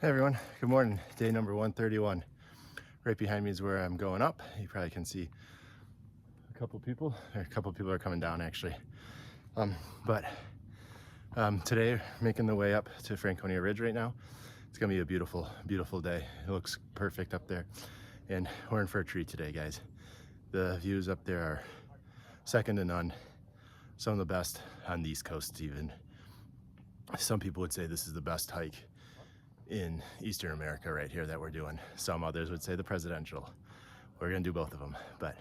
Hey everyone, good morning. Day number 131. Right behind me is where I'm going up. You probably can see a couple people are coming down actually. Today, making the way up to Franconia Ridge right now. It's gonna be a beautiful, beautiful day. It looks perfect up there. And we're in for a treat today, guys. The views up there are second to none. Some of the best on the East Coast even. Some people would say this is the best hike in Eastern America right here that we're doing. Some others would say the presidential. We're gonna do both of them, but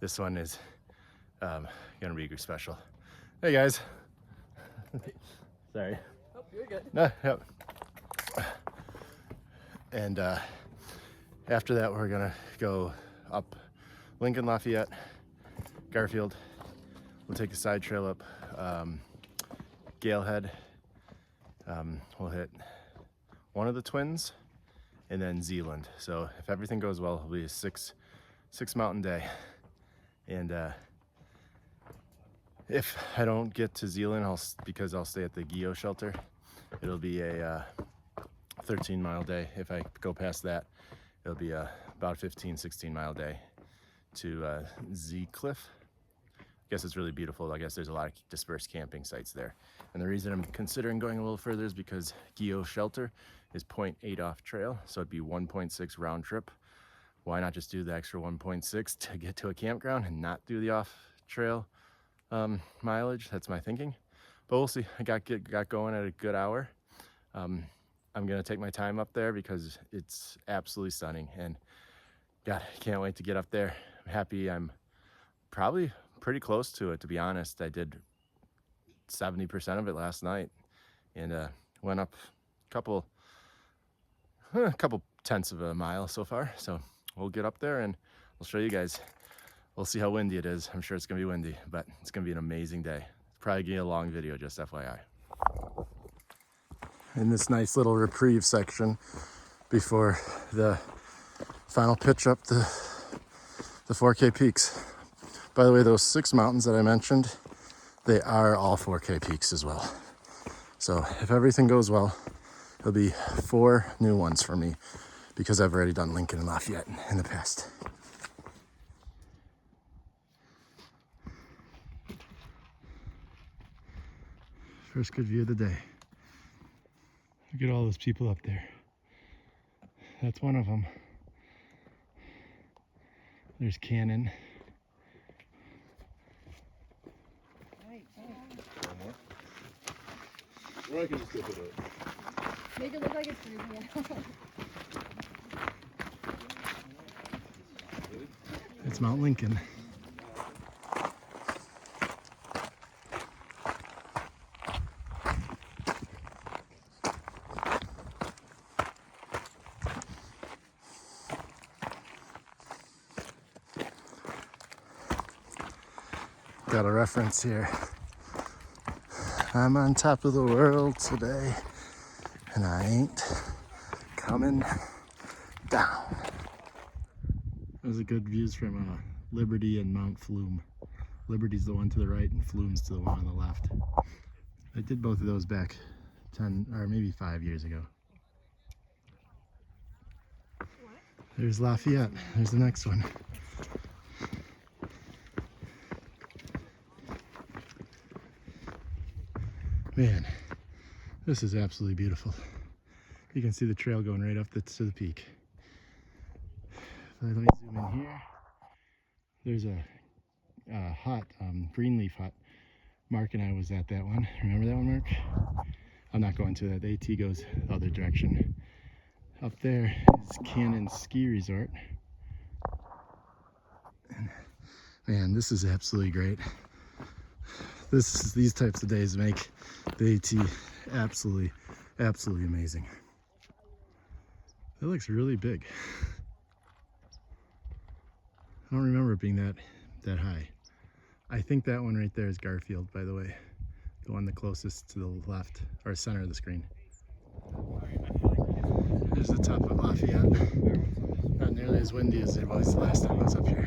this one is gonna be special. Hey guys. Sorry. Oh, you're good. No, yep. And after that, we're gonna go up Lincoln, Lafayette, Garfield. We'll take a side trail up Galehead. We'll hit one of the twins and then Zealand. So if everything goes well, it'll be a six mountain day. And if I don't get to Zealand, because I'll stay at the Geo shelter, it'll be a 13-mile day. If I go past that, it'll be about a 16 mile day to Z Cliff. I guess it's really beautiful. I guess there's a lot of dispersed camping sites there. And the reason I'm considering going a little further is because Geo shelter is 0.8 off trail, so it'd be 1.6 round trip. Why not just do the extra 1.6 to get to a campground and not do the off trail mileage? That's my thinking, but we'll see. I got going at a good hour. I'm gonna take my time up there because it's absolutely stunning, and God, I can't wait to get up there. I'm happy. I'm probably pretty close to it, to be honest. I did 70% of it last night, and went up a couple tenths of a mile so far. So we'll get up there and we'll show you guys. We'll see how windy it is. I'm sure it's gonna be windy, but it's gonna be an amazing day. It's probably gonna be a long video, just FYI. In this nice little reprieve section before the final pitch up the 4K peaks. By the way, those 6 mountains that I mentioned, they are all 4K peaks as well. So if everything goes well, it'll be 4 new ones for me because I've already done Lincoln and Lafayette in the past. First good view of the day. Look at all those people up there. That's one of them. There's Cannon. Or I can just flip it up. Make it look like it's freezing out. It's Mount Lincoln. Got a reference here. I'm on top of the world today, and I ain't coming down. Those are good views from Liberty and Mount Flume. Liberty's the one to the right, and Flume's to the one on the left. I did both of those back 10 or maybe 5 years ago. There's Lafayette. There's the next one. Man, this is absolutely beautiful. You can see the trail going right up to the peak. So let me zoom in here. There's a hut, Greenleaf hut. Mark and I was at that one. Remember that one, Mark? I'm not going to that. The AT goes the other direction. Up there is Cannon Ski Resort. And man, this is absolutely great. These types of days make the AT absolutely amazing. That looks really big. I don't remember it being that high. I think that one right there is Garfield, by the way. The one the closest to the left, or center of the screen. There's the top of Lafayette. Not nearly as windy as it was the last time I was up here.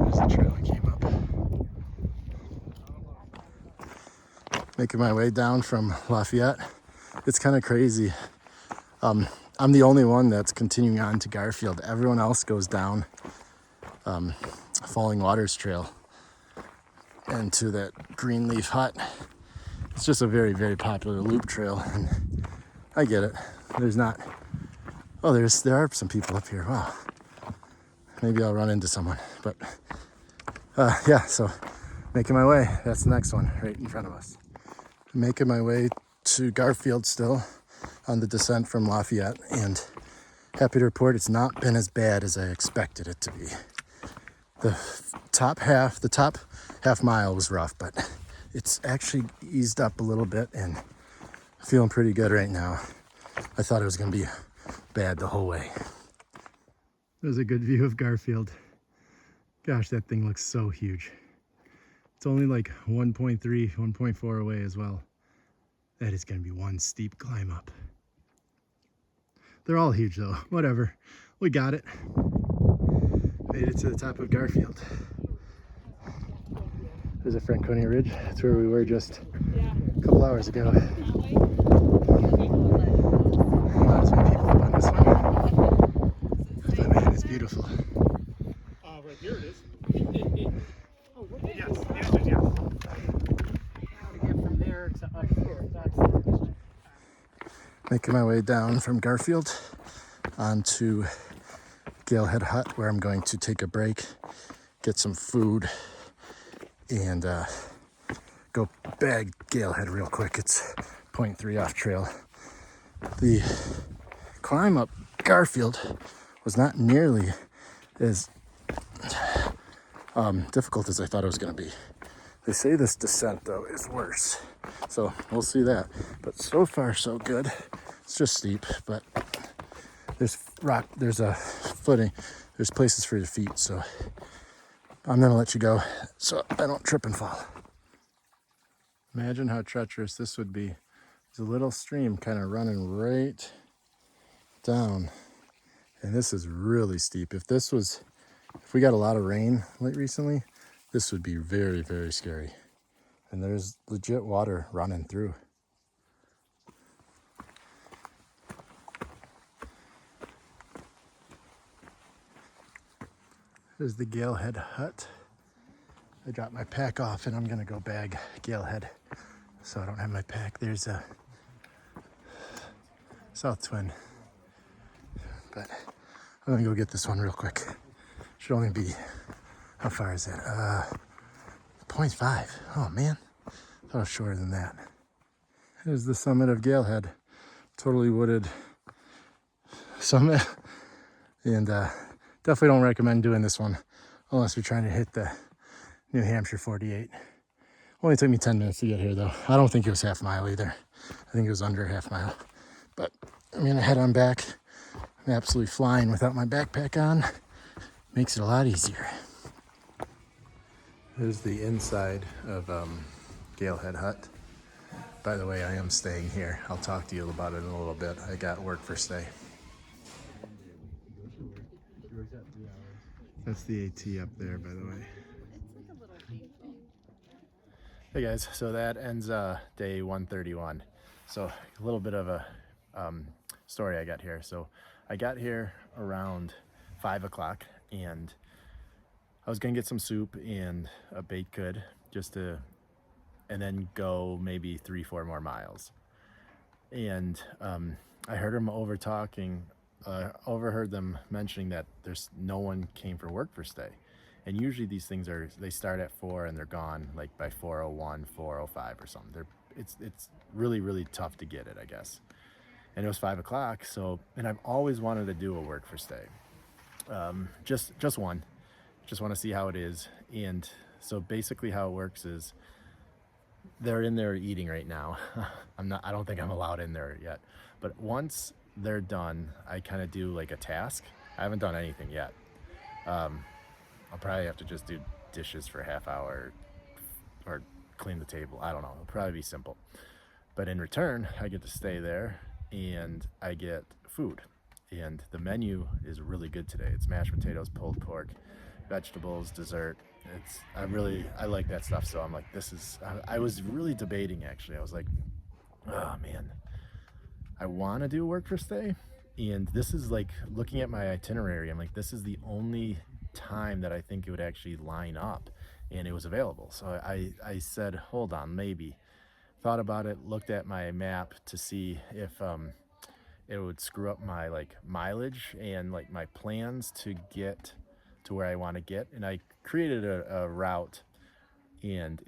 There's the trail I came up. Making my way down from Lafayette. It's kind of crazy. I'm the only one that's continuing on to Garfield. Everyone else goes down Falling Waters Trail and to that Greenleaf Hut. It's just a very, very popular loop trail, and I get it. There's not, oh, there are some people up here. Wow. Maybe I'll run into someone, but yeah, so making my way. That's the next one right in front of us. Making my way to Garfield still on the descent from Lafayette, and happy to report it's not been as bad as I expected it to be. The top half mile was rough, but it's actually eased up a little bit and feeling pretty good right now. I thought it was gonna be bad the whole way. There's a good view of Garfield. Gosh, that thing looks so huge. It's only like 1.3, 1.4 away as well. That is gonna be one steep climb up. They're all huge though, whatever. We got it. Made it to the top of Garfield. There's a Franconia Ridge. That's where we were just a couple hours ago. Not as many people up on this one. But man, it's beautiful. Right here it is. Oh, what is Yes, this? the end, yeah. How to get from there to up here? That's Making my way down from Garfield onto Galehead Hut, where I'm going to take a break, get some food, and go bag Galehead real quick. It's 0.3 off trail. The climb up Garfield was not nearly as difficult as I thought it was going to be. They say this descent though is worse, so we'll see that. But so far so good. It's just steep, but there's rock, there's a footing, there's places for your feet, so I'm gonna let you go so I don't trip and fall. Imagine how treacherous this would be. There's a little stream kind of running right down, and this is really steep. If we got a lot of rain recently, this would be very, very scary. And there's legit water running through. There's the Galehead Hut. I dropped my pack off and I'm gonna go bag Galehead, so I don't have my pack. There's a South Twin, but I'm gonna go get this one real quick. Should only be, how far is that? 0.5. Oh man, I thought it was shorter than that. Here's the summit of Galehead, totally wooded summit, and definitely don't recommend doing this one unless you're trying to hit the New Hampshire 48. Only took me 10 minutes to get here though. I don't think it was half mile either. I think it was under half mile. But I'm gonna head on back. I'm absolutely flying without my backpack on. Makes it a lot easier. Here's the inside of Galehead Hut. By the way, I am staying here. I'll talk to you about it in a little bit. I got work for stay. That's the AT up there, by the way. Hey guys, so that ends day 131. So a little bit of a story I got here. So I got here around 5 o'clock, and I was gonna get some soup and a baked good and then go maybe 3-4 more miles. And I heard them overheard them mentioning that no one came for work for stay. And usually these things they start at 4 and they're gone like by 4:01, 4:05 or something. It's really, really tough to get it, I guess. And it was 5 o'clock, and I've always wanted to do a work for stay. Just one. Just want to see how it is. And so basically how it works is they're in there eating right now. I don't think I'm allowed in there yet. But once they're done, I kind of do like a task. I haven't done anything yet. I'll probably have to just do dishes for a half hour or clean the table. I don't know. It'll probably be simple. But in return, I get to stay there and I get food. And the menu is really good today. It's mashed potatoes, pulled pork, vegetables, dessert, I like that stuff. So I'm like, I was really debating actually. I was like, oh man, I want to do work for stay. And this is like looking at my itinerary. I'm like, this is the only time that I think it would actually line up, and it was available. So I said, hold on, maybe. Thought about it, looked at my map to see if it would screw up my like mileage and like my plans to get to where I want to get. And I created a route, and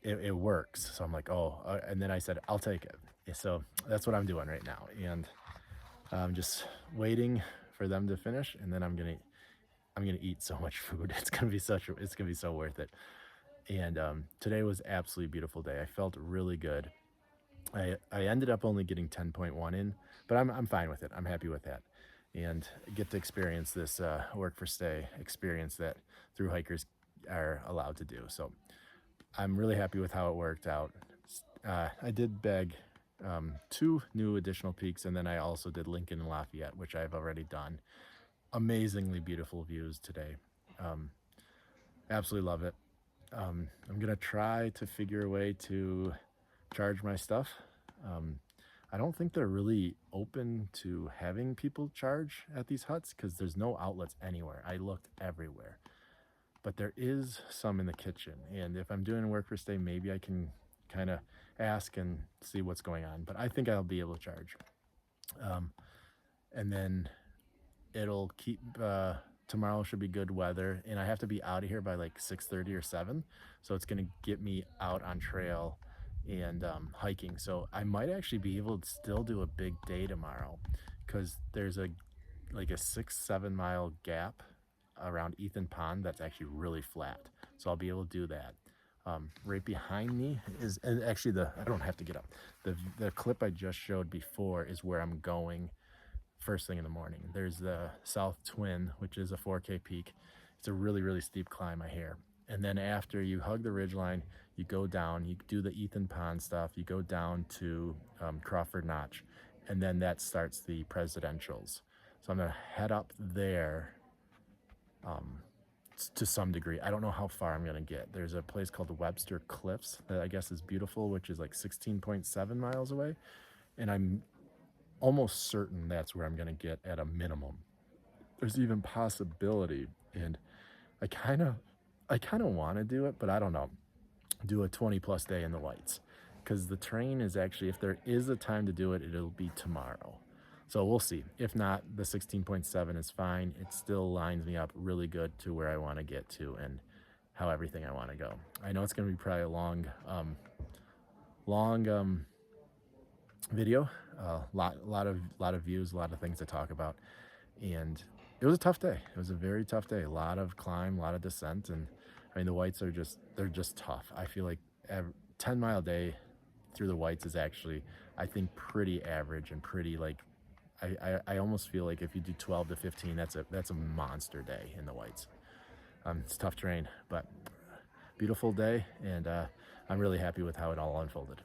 it works. So I'm like, oh, and then I said, I'll take it. So that's what I'm doing right now, and I'm just waiting for them to finish, and then I'm gonna eat so much food. It's gonna be so worth it. And today was absolutely beautiful day. I felt really good. I ended up only getting 10.1 in, but I'm fine with it. I'm happy with that, and get to experience this work for stay experience that through hikers are allowed to do. So I'm really happy with how it worked out. I did bag 2 new additional peaks, and then I also did Lincoln and Lafayette, which I've already done. Amazingly beautiful views today. Absolutely love it. I'm gonna try to figure a way to charge my stuff. I don't think they're really open to having people charge at these huts because there's no outlets anywhere. I looked everywhere, but there is some in the kitchen. And if I'm doing work for stay, maybe I can kind of ask and see what's going on. But I think I'll be able to charge. And then it'll keep. Tomorrow should be good weather, and I have to be out of here by like 6:30 or 7, so it's gonna get me out on trail and hiking. So I might actually be able to still do a big day tomorrow, because there's a 6-7 mile gap around Ethan Pond that's actually really flat, so I'll be able to do that. Right behind me is, and actually I don't have to get up. The clip I just showed before is where I'm going first thing in the morning. There's the South Twin, which is a 4K peak. It's a really, really steep climb, I hear. And then after you hug the ridgeline, you go down, you do the Ethan Pond stuff, you go down to Crawford Notch, and then that starts the presidentials. So I'm gonna head up there to some degree. I don't know how far I'm gonna get. There's a place called the Webster Cliffs that I guess is beautiful, which is like 16.7 miles away. And I'm almost certain that's where I'm going to get at a minimum. There's even possibility, and I kind of want to do it, but I don't know, do a 20+ day in the Whites, because the terrain is actually, if there is a time to do it, it'll be tomorrow. So we'll see. If not, the 16.7 is fine. It still lines me up really good to where I want to get to and how everything I want to go. I know it's going to be probably a long video, lot of views, a lot of things to talk about, and it was a tough day. It was a very tough day. A lot of climb, a lot of descent, and I mean the Whites are they're just tough. I feel like 10-mile day through the Whites is actually, I think, pretty average and pretty like, I almost feel like if you do 12 to 15, that's a monster day in the Whites. It's tough terrain, but beautiful day, and I'm really happy with how it all unfolded.